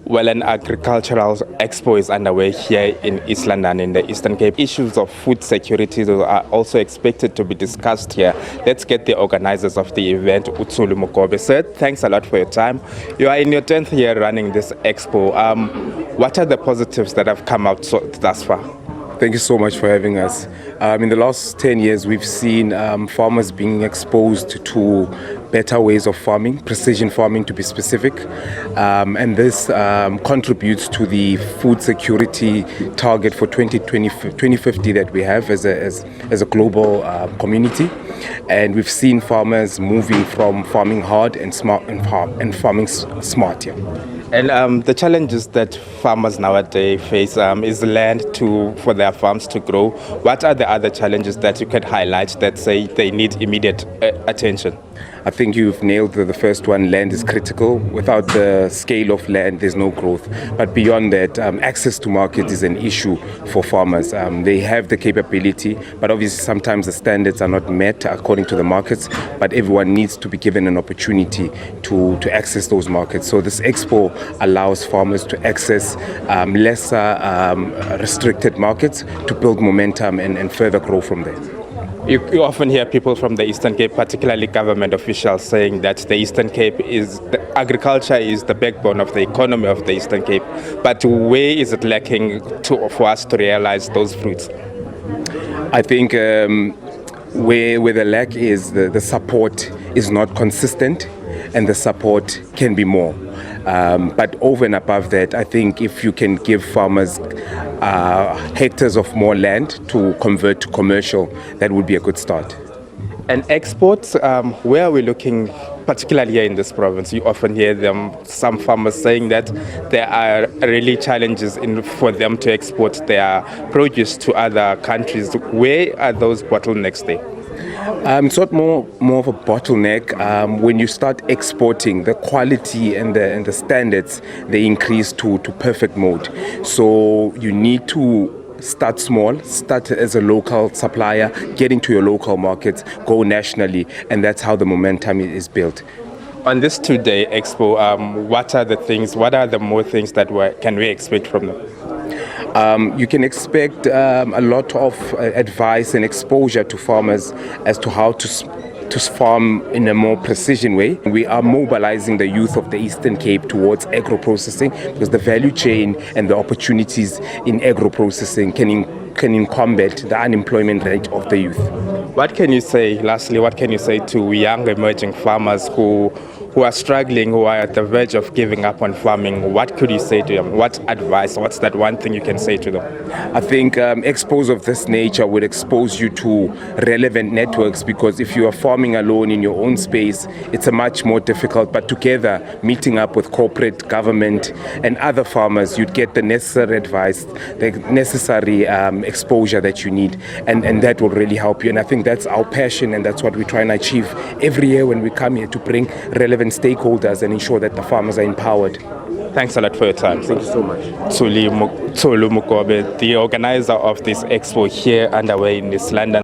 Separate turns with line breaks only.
Well, an agricultural expo is underway here in East London in the Eastern Cape. Issues of food security are also expected to be discussed here. Let's get the organizers of the event, Utsulu Mukobe. Sir, thanks a lot for your time. You are in your 10th year running this expo. What are the positives that have come out thus far?
Thank you so much for having us. In the last 10 years, we've seen farmers being exposed to better ways of farming, precision farming to be specific, and this contributes to the food security target for 2050 that we have as a global community. And we've seen farmers moving from farming hard and smart and farming smart. Yeah.
And the challenges that farmers nowadays face is land for their farms to grow. What are the other challenges that you could highlight that say they need immediate attention?
I think you've nailed the first one. Land is critical. Without the scale of land, there's no growth. But beyond that, access to market is an issue for farmers. They have the capability, but obviously sometimes the standards are not met according to the markets. But everyone needs to be given an opportunity to access those markets. So this expo allows farmers to access lesser restricted markets to build momentum and further grow from there.
You often hear people from the Eastern Cape, particularly government officials, saying that the Eastern Cape agriculture is the backbone of the economy of the Eastern Cape. But where is it lacking for us to realize those fruits?
I think where the lack is, the support is not consistent, and the support can be more. But over and above that, I think if you can give farmers hectares of more land to convert to commercial, that would be a good start.
And exports, where are we looking, particularly here in this province? You often hear some farmers saying that there are really challenges for them to export their produce to other countries. Where are those bottlenecks there?
It's not more of a bottleneck. When you start exporting, the quality and the standards, they increase to perfect mode. So you need to start small, start as a local supplier, get into your local markets, go nationally, and that's how the momentum is built.
On this two-day expo, what are the more things that can we expect from them?
You can expect a lot of advice and exposure to farmers as to how to farm in a more precision way. We are mobilizing the youth of the Eastern Cape towards agro-processing because the value chain and the opportunities in agro-processing can combat the unemployment rate of the youth.
Lastly, what can you say to young emerging farmers who are struggling, who are at the verge of giving up on farming? What could you say to them? What advice? What's that one thing you can say to them?
I think expos of this nature would expose you to relevant networks, because if you are farming alone in your own space, it's a much more difficult. But together, meeting up with corporate, government, and other farmers, you'd get the necessary advice, the necessary exposure that you need, and that will really help you. And I think that's our passion, and that's what we try and achieve every year when we come here, to bring relevant stakeholders and ensure that the farmers are empowered.
Thanks a lot for your time.
Thank you so much.
Utsulu Mukobe, the organizer of this expo here underway in East London.